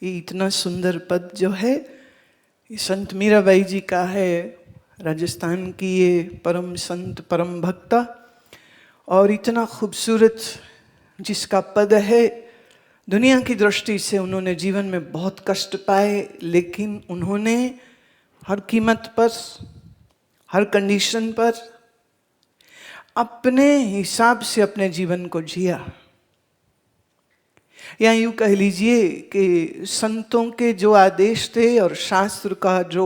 ये इतना सुंदर पद जो है ये संत मीराबाई जी का है, राजस्थान की ये परम संत परम भक्ता। और इतना खूबसूरत जिसका पद है, दुनिया की दृष्टि से उन्होंने जीवन में बहुत कष्ट पाए, लेकिन उन्होंने हर कीमत पर, हर कंडीशन पर अपने हिसाब से अपने जीवन को जिया। या यूं कह लीजिए कि संतों के जो आदेश थे और शास्त्र का जो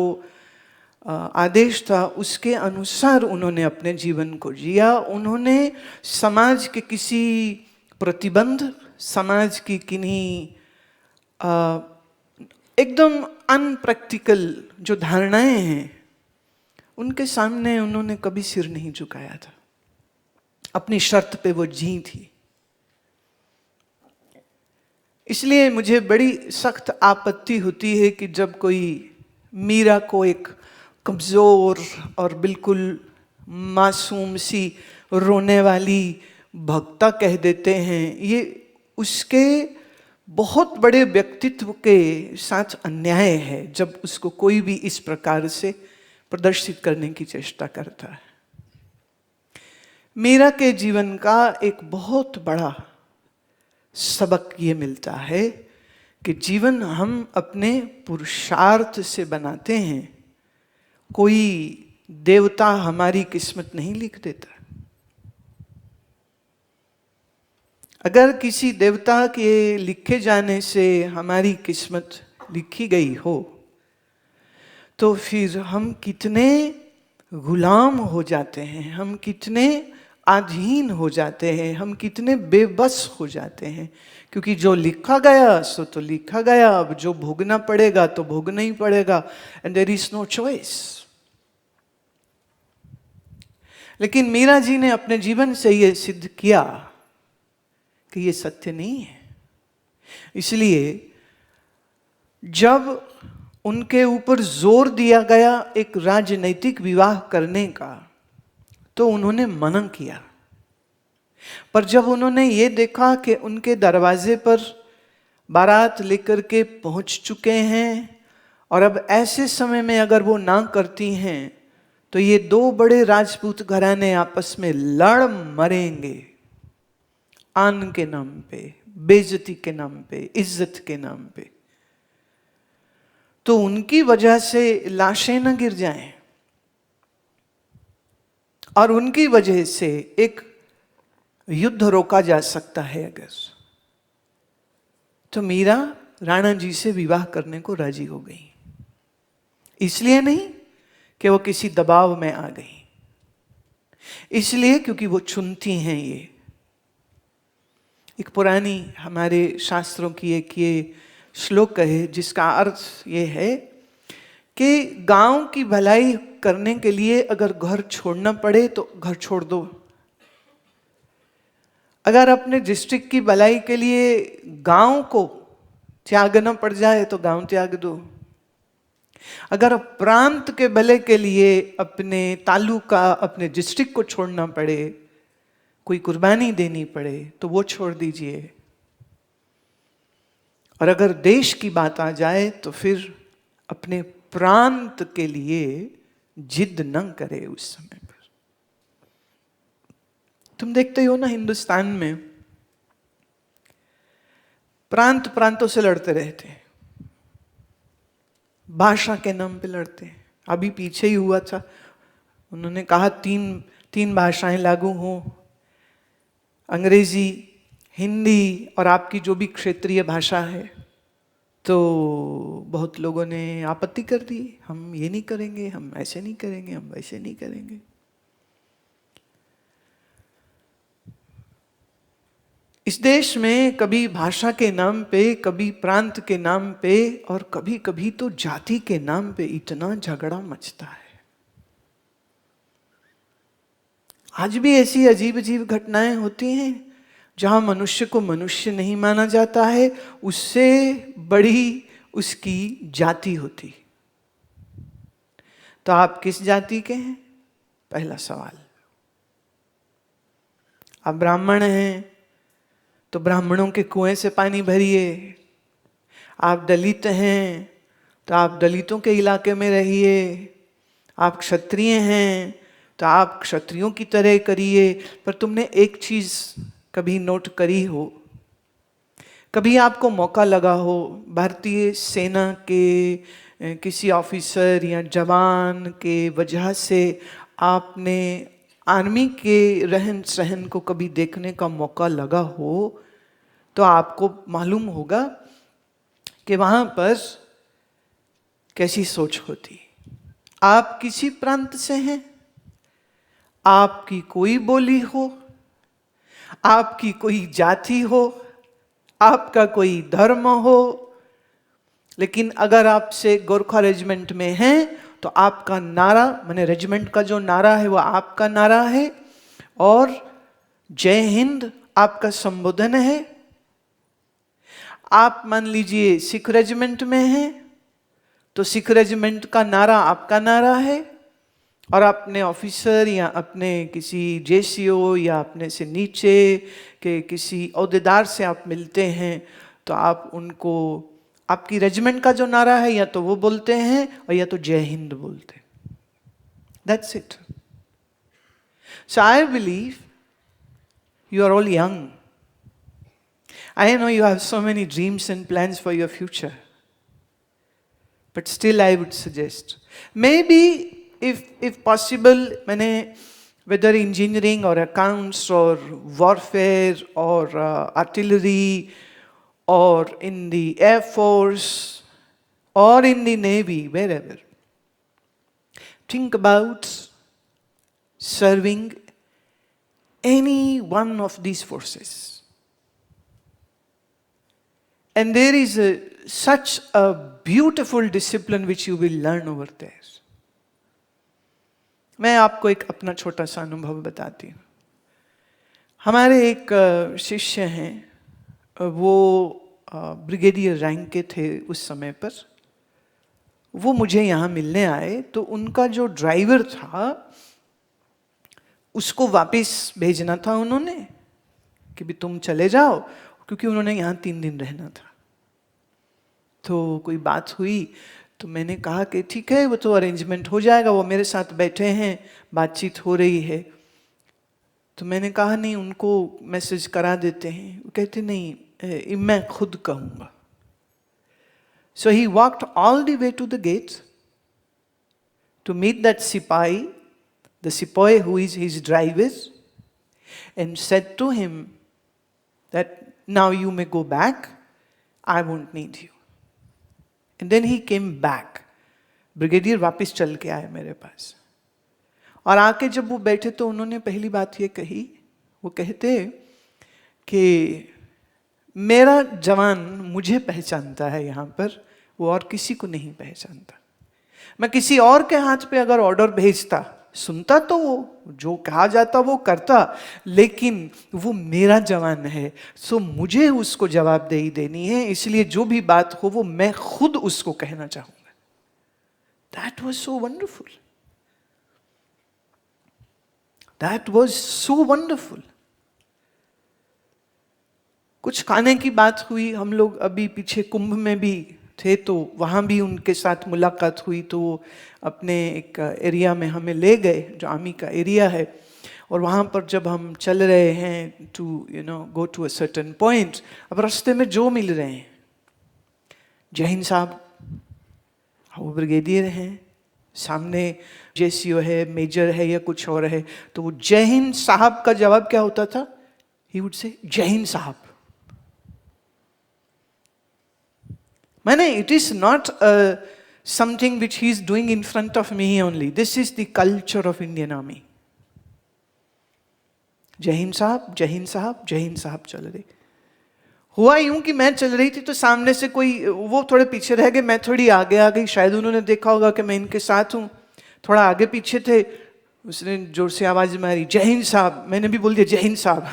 आदेश था उसके अनुसार उन्होंने अपने जीवन को जिया। उन्होंने समाज के किसी प्रतिबंध, समाज की किन्हीं एकदम अनप्रैक्टिकल जो धारणाएं हैं उनके सामने उन्होंने कभी सिर नहीं झुकाया था। अपनी शर्त पे वो जी थी। इसलिए मुझे बड़ी सख्त आपत्ति होती है कि जब कोई मीरा को एक कमजोर और बिल्कुल मासूम सी रोने वाली भक्ता कह देते हैं। ये उसके बहुत बड़े व्यक्तित्व के साथ अन्याय है जब उसको कोई भी इस प्रकार से प्रदर्शित करने की चेष्टा करता है। मीरा के जीवन का एक बहुत बड़ा सबक ये मिलता है कि जीवन हम अपने पुरुषार्थ से बनाते हैं, कोई देवता हमारी किस्मत नहीं लिख देता। अगर किसी देवता के लिखे जाने से हमारी किस्मत लिखी गई हो तो फिर हम कितने गुलाम हो जाते हैं, हम कितने अधीन हो जाते हैं, हम कितने बेबस हो जाते हैं। क्योंकि जो लिखा गया सो तो लिखा गया, अब जो भोगना पड़ेगा तो भोगना ही पड़ेगा, and there is no choice. लेकिन मीरा जी ने अपने जीवन से यह सिद्ध किया कि यह सत्य नहीं है। इसलिए जब उनके ऊपर जोर दिया गया एक राजनैतिक विवाह करने का तो उन्होंने मना किया। पर जब उन्होंने ये देखा कि उनके दरवाजे पर बारात लेकर के पहुंच चुके हैं और अब ऐसे समय में अगर वो ना करती हैं तो ये दो बड़े राजपूत घराने आपस में लड़ मरेंगे, आन के नाम पे, बेइज्जती के नाम पे, इज्जत के नाम पे, तो उनकी वजह से लाशें न गिर जाएं और उनकी वजह से एक युद्ध रोका जा सकता है अगर, तो मीरा राणा जी से विवाह करने को राजी हो गई। इसलिए नहीं कि वो किसी दबाव में आ गई, इसलिए क्योंकि वो चुनती हैं। ये एक पुरानी हमारे शास्त्रों की एक ये श्लोक है जिसका अर्थ ये है कि गांव की भलाई करने के लिए अगर घर छोड़ना पड़े तो घर छोड़ दो, अगर अपने डिस्ट्रिक्ट की भलाई के लिए गांव को त्यागना पड़ जाए तो गांव त्याग दो, अगर प्रांत के भले के लिए अपने तालुका, अपने डिस्ट्रिक्ट को छोड़ना पड़े, कोई कुर्बानी देनी पड़े तो वो छोड़ दीजिए, और अगर देश की बात आ जाए तो फिर अपने प्रांत के लिए जिद न करे। उस समय पर तुम देखते हो ना, हिंदुस्तान में प्रांत प्रांतों से लड़ते रहते हैं, भाषा के नाम पे लड़ते हैं। अभी पीछे ही हुआ था, उन्होंने कहा तीन भाषाएं लागू हों, अंग्रेजी, हिंदी और आपकी जो भी क्षेत्रीय भाषा है। तो बहुत लोगों ने आपत्ति कर दी, हम ये नहीं करेंगे, हम ऐसे नहीं करेंगे, हम वैसे नहीं करेंगे। इस देश में कभी भाषा के नाम पे, कभी प्रांत के नाम पे और कभी कभी तो जाति के नाम पे इतना झगड़ा मचता है। आज भी ऐसी अजीब अजीब घटनाएं होती हैं जहां मनुष्य को मनुष्य नहीं माना जाता है, उससे बड़ी उसकी जाति होती। तो आप किस जाति के हैं? पहला सवाल। आप ब्राह्मण हैं तो ब्राह्मणों के कुएं से पानी भरिए, आप दलित हैं तो आप दलितों के इलाके में रहिए, आप क्षत्रिय हैं तो आप क्षत्रियों की तरह करिए। पर तुमने एक चीज कभी नोट करी हो, कभी आपको मौका लगा हो भारतीय सेना के किसी ऑफिसर या जवान के वजह से आपने आर्मी के रहन सहन को कभी देखने का मौका लगा हो, तो आपको मालूम होगा कि वहां पर कैसी सोच होती। आप किसी प्रांत से हैं, आपकी कोई बोली हो, आपकी कोई जाति हो, आपका कोई धर्म हो, लेकिन अगर आपसे गोरखा रेजिमेंट में हैं तो आपका नारा, माने रेजिमेंट का जो नारा है वो आपका नारा है, और जय हिंद आपका संबोधन है। आप मान लीजिए सिख रेजिमेंट में हैं तो सिख रेजिमेंट का नारा आपका नारा है, और अपने ऑफिसर या अपने किसी जेसीओ या अपने से नीचे के किसी ओहदेदार से आप मिलते हैं तो आप उनको आपकी रेजिमेंट का जो नारा है या तो वो बोलते हैं और या तो जय हिंद बोलते हैं। That's it. So I believe you are all young. I know you have so many dreams and plans for your future. But still I would suggest, maybe if possible, whether engineering or accounts or warfare or artillery or in the Air Force or in the Navy, wherever, think about serving any one of these forces. And there is such a beautiful discipline which you will learn over there. मैं आपको एक अपना छोटा सा अनुभव बताती हूँ। हमारे एक शिष्य हैं, वो ब्रिगेडियर रैंक के थे उस समय पर। वो मुझे यहाँ मिलने आए तो उनका जो ड्राइवर था उसको वापस भेजना था उन्होंने कि भी तुम चले जाओ, क्योंकि उन्होंने यहाँ 3 दिन रहना था। तो कोई बात हुई तो मैंने कहा कि ठीक है, वो तो अरेंजमेंट हो जाएगा, वो मेरे साथ बैठे हैं, बातचीत हो रही है। तो मैंने कहा नहीं, उनको मैसेज करा देते हैं। वो कहते नहीं, मैं खुद कहूँगा। So he walked all the way to the gate to meet that sipahi, the sipahi who is his driver, and said to him that now you may go back, I won't need you. And then he came back. Brigadier वापस चल के आए मेरे पास, और आके जब वो बैठे तो उन्होंने पहली बात ये कही, वो कहते कि मेरा जवान मुझे पहचानता है यहाँ पर, वो और किसी को नहीं पहचानता। मैं किसी और के हाथ पे अगर ऑर्डर भेजता, सुनता तो वो जो कहा जाता वो करता, लेकिन वो मेरा जवान है, सो मुझे उसको जवाबदेही देनी है, इसलिए जो भी बात हो वो मैं खुद उसको कहना चाहूंगा। That was so wonderful, that was so wonderful. कुछ खाने की बात हुई, हम लोग अभी पीछे कुंभ में भी थे तो वहाँ भी उनके साथ मुलाकात हुई, तो वो अपने एक एरिया में हमें ले गए जो आर्मी का एरिया है, और वहाँ पर जब हम चल रहे हैं to go to a certain point, अब रास्ते में जो मिल रहे हैं, जय हिंद साहब, वो ब्रिगेडियर हैं, सामने जेसीओ है, मेजर है या कुछ और है, तो वो जय हिंद साहब का जवाब क्या होता था? ही वुड से जय हिंद साहब। माने it is not something which he is doing in front of me only. This is the culture of Indian Army. जय हिंद साहब, जय हिंद साहब, जय हिंद साहब चल रही। हुआ यूं कि मैं चल रही थी तो सामने से कोई, वो थोड़े पीछे रह गए, मैं थोड़ी आगे आ गई। शायद उन्होंने देखा होगा कि मैं इनके साथ हूँ, थोड़ा आगे पीछे थे। उसने जोर से आवाज मारी, जय हिंद साहब। मैंने भी बोल दिया जय हिंद साहब।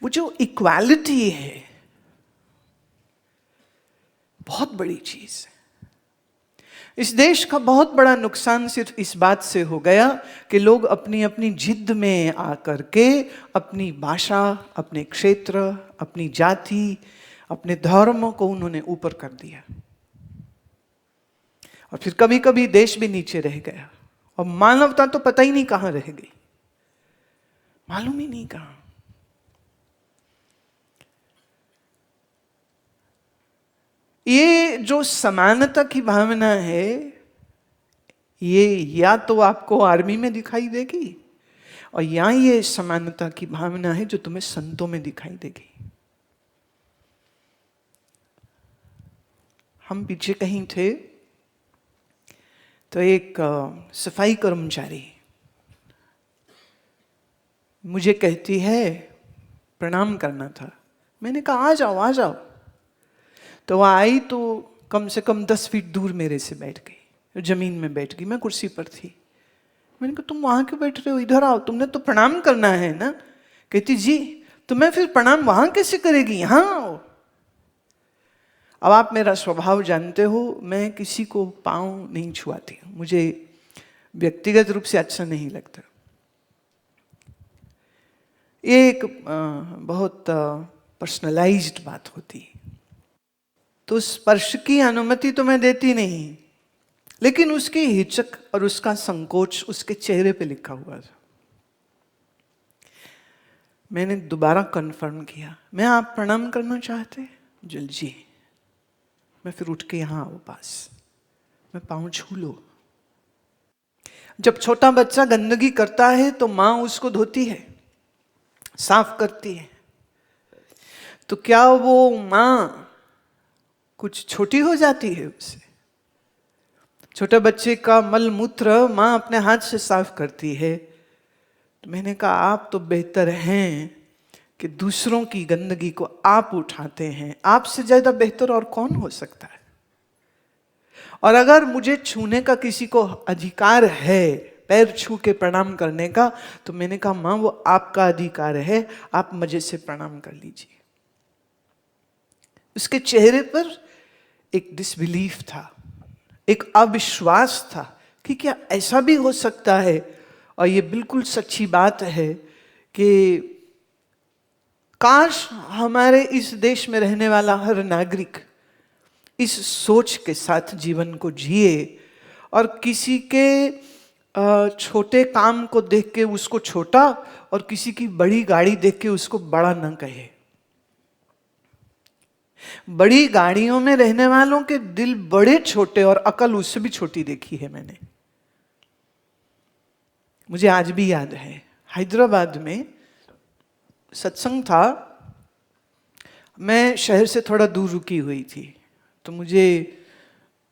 वो जो इक्वालिटी है बहुत बड़ी चीज है। इस देश का बहुत बड़ा नुकसान सिर्फ इस बात से हो गया कि लोग अपनी अपनी जिद में आकर के अपनी भाषा, अपने क्षेत्र, अपनी जाति, अपने धर्म को उन्होंने ऊपर कर दिया, और फिर कभी कभी देश भी नीचे रह गया, और मानवता तो पता ही नहीं कहां रह गई, मालूम ही नहीं कहां। ये जो समानता की भावना है, ये या तो आपको आर्मी में दिखाई देगी, और या ये समानता की भावना है जो तुम्हें संतों में दिखाई देगी। हम पीछे कहीं थे तो एक सफाई कर्मचारी मुझे कहती है प्रणाम करना था। मैंने कहा आ जाओ आ जाओ। तो वह आई तो कम से कम 10 फीट दूर मेरे से बैठ गई, जमीन में बैठ गई, मैं कुर्सी पर थी। मैंने कहा तुम वहां क्यों बैठ रहे हो, इधर आओ, तुमने तो प्रणाम करना है ना। कहती जी तो मैं फिर प्रणाम वहां कैसे करेगी, यहाँ आओ। अब आप मेरा स्वभाव जानते हो, मैं किसी को पाँव नहीं छुआती, मुझे व्यक्तिगत रूप से अच्छा नहीं लगता। ये एक बहुत पर्सनलाइज्ड बात होती है, तो स्पर्श की अनुमति तो मैं देती नहीं, लेकिन उसकी हिचक और उसका संकोच उसके चेहरे पे लिखा हुआ था। मैंने दोबारा कंफर्म किया, मैं आप प्रणाम करना चाहते? जल जी। मैं फिर उठ के यहाँ आओ पास, मैं पाँव छू लो। जब छोटा बच्चा गंदगी करता है तो माँ उसको धोती है, साफ करती है, तो क्या वो माँ कुछ छोटी हो जाती है उससे? छोटे बच्चे का मल मूत्र माँ अपने हाथ से साफ करती है। तो मैंने कहा आप तो बेहतर हैं कि दूसरों की गंदगी को आप उठाते हैं, आपसे ज्यादा बेहतर और कौन हो सकता है। और अगर मुझे छूने का किसी को अधिकार है, पैर छू के प्रणाम करने का, तो मैंने कहा माँ वो आपका अधिकार है, आप मुझे से प्रणाम कर लीजिए। उसके चेहरे पर एक डिसबिलीफ था, एक अविश्वास था कि क्या ऐसा भी हो सकता है। और ये बिल्कुल सच्ची बात है कि काश हमारे इस देश में रहने वाला हर नागरिक इस सोच के साथ जीवन को जिए, और किसी के छोटे काम को देख के उसको छोटा, और किसी की बड़ी गाड़ी देख के उसको बड़ा न कहे। बड़ी गाड़ियों में रहने वालों के दिल बड़े छोटे, और अकल उससे भी छोटी देखी है मैंने। मुझे आज भी याद है, हैदराबाद में सत्संग था, मैं शहर से थोड़ा दूर रुकी हुई थी, तो मुझे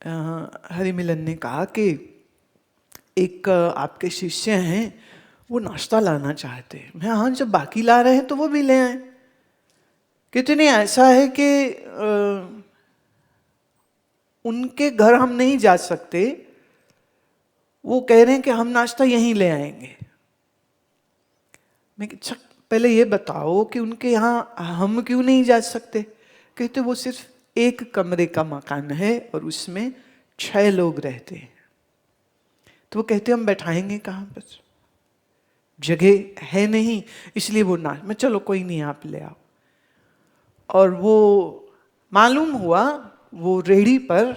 हरि मिलन ने कहा कि एक आपके शिष्य हैं, वो नाश्ता लाना चाहते हैं। मैं हाँ, जब बाकी ला रहे हैं तो वो भी ले आए। कहते नहीं ऐसा है कि उनके घर हम नहीं जा सकते, वो कह रहे हैं कि हम नाश्ता यहीं ले आएंगे। मैं अच्छा पहले ये बताओ कि उनके यहाँ हम क्यों नहीं जा सकते। कहते वो सिर्फ एक कमरे का मकान है और उसमें 6 लोग रहते हैं। तो वो कहते हम बैठाएंगे कहाँ पर, जगह है नहीं, इसलिए वो ना, मैं चलो कोई नहीं आप ले आओ। और वो मालूम हुआ वो रेहड़ी पर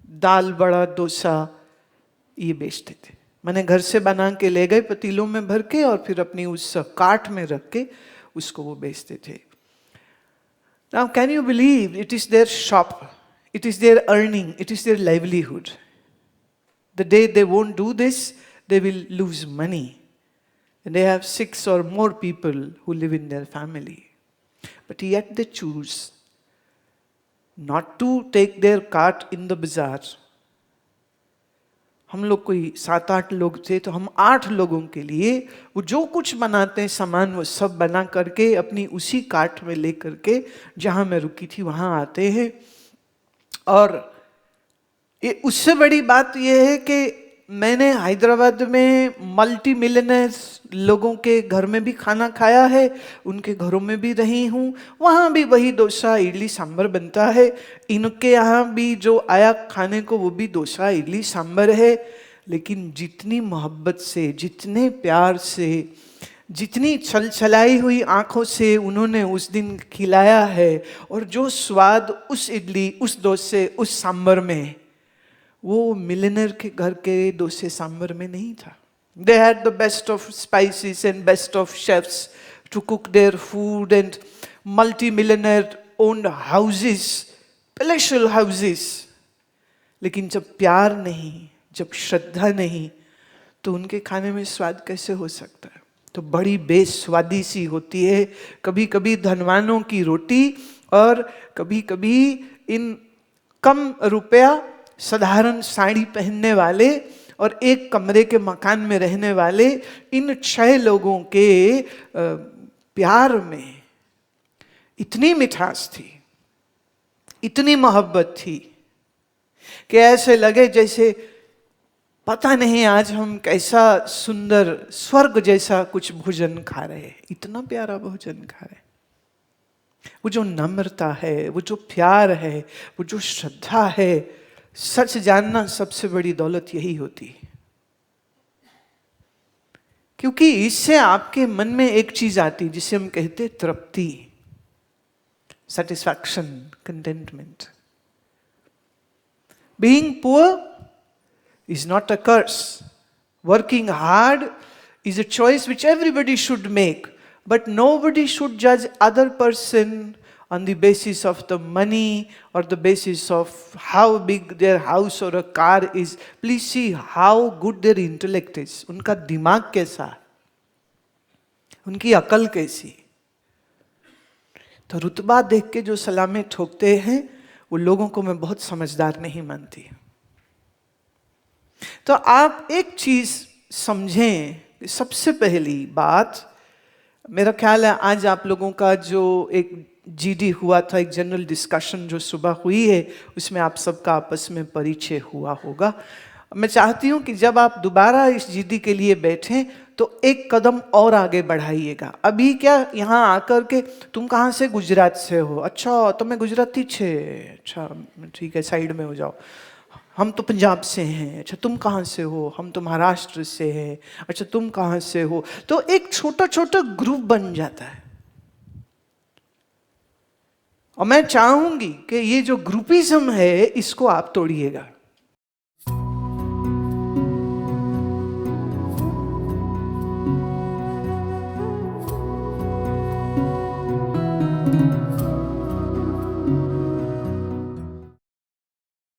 दाल बड़ा डोसा ये बेचते थे। मैंने घर से बना के ले गए पतीलों में भर के, और फिर अपनी उस कार्ट में रख के उसको वो बेचते थे। Now can you believe it is their shop, it is their earning, it is their livelihood. The day they won't do this, they will lose money. And they have 6 or more people who live in their family. But yet they choose not to take their cart in the bazaar. हम लोग कोई 7-8 लोग थे, तो हम 8 लोगों के लिए वो जो कुछ बनाते हैं सामान, वो सब बना करके अपनी उसी कार्ट में ले करके जहाँ मैं रुकी थी वहाँ आते हैं। और ये उससे बड़ी बात ये है कि मैंने हैदराबाद में मल्टी मिलियनर्स लोगों के घर में भी खाना खाया है, उनके घरों में भी रही हूँ, वहाँ भी वही डोसा इडली सांभर बनता है। इनके यहाँ भी जो आया खाने को वो भी डोसा इडली सांभर है। लेकिन जितनी मोहब्बत से, जितने प्यार से, जितनी छलछलाई हुई आंखों से उन्होंने उस दिन खिलाया है, और जो स्वाद उस इडली, उस डोसे, उस सांभर में, वो मिलियनर के घर के डोसे सांभर में नहीं था। They had the best of spices and best of chefs to cook their food, and multi-millionaire owned houses, palatial houses. लेकिन जब प्यार नहीं, जब श्रद्धा नहीं, तो उनके खाने में स्वाद कैसे हो सकता है? तो बड़ी बेस्वादी सी होती है कभी कभी धनवानों की रोटी, और कभी कभी इन कम रुपया, साधारण साड़ी पहनने वाले और एक कमरे के मकान में रहने वाले इन 6 लोगों के प्यार में इतनी मिठास थी, इतनी मोहब्बत थी कि ऐसे लगे जैसे पता नहीं आज हम कैसा सुंदर स्वर्ग जैसा कुछ भोजन खा रहे हैं। इतना प्यारा भोजन खा रहे हैं। वो जो नम्रता है, वो जो प्यार है, वो जो श्रद्धा है, सच जानना सबसे बड़ी दौलत यही होती है। क्योंकि इससे आपके मन में एक चीज आती जिसे हम कहते तृप्ति, satisfaction, contentment. Being poor is not a curse. Working hard is a choice which everybody should make, but nobody should judge other person on the basis of the money or the basis of how big their house or a car is. Please see how good their intellect is. उनका दिमाग कैसा है, उनकी अकल कैसी। तो रुतबा देख के जो सलामें ठोकते हैं वो लोगों को मैं बहुत समझदार नहीं मानती। तो आप एक चीज समझें, सबसे पहली बात, मेरा ख्याल है आज आप लोगों का जो एक जीडी हुआ था, एक जनरल डिस्कशन जो सुबह हुई है, उसमें आप सबका आपस में परिचय हुआ होगा। मैं चाहती हूं कि जब आप दोबारा इस जीडी के लिए बैठें तो एक कदम और आगे बढ़ाइएगा। अभी क्या यहाँ आकर के तुम कहाँ से, गुजरात से हो, अच्छा तो मैं गुजराती छे, अच्छा ठीक है साइड में हो जाओ। हम तो पंजाब से हैं, अच्छा तुम कहाँ से हो, हम तो महाराष्ट्र से हैं, अच्छा तुम कहाँ से हो। तो एक छोटा छोटा ग्रुप बन जाता है। और मैं चाहूंगी कि ये जो ग्रुपिज्म है इसको आप तोड़िएगा।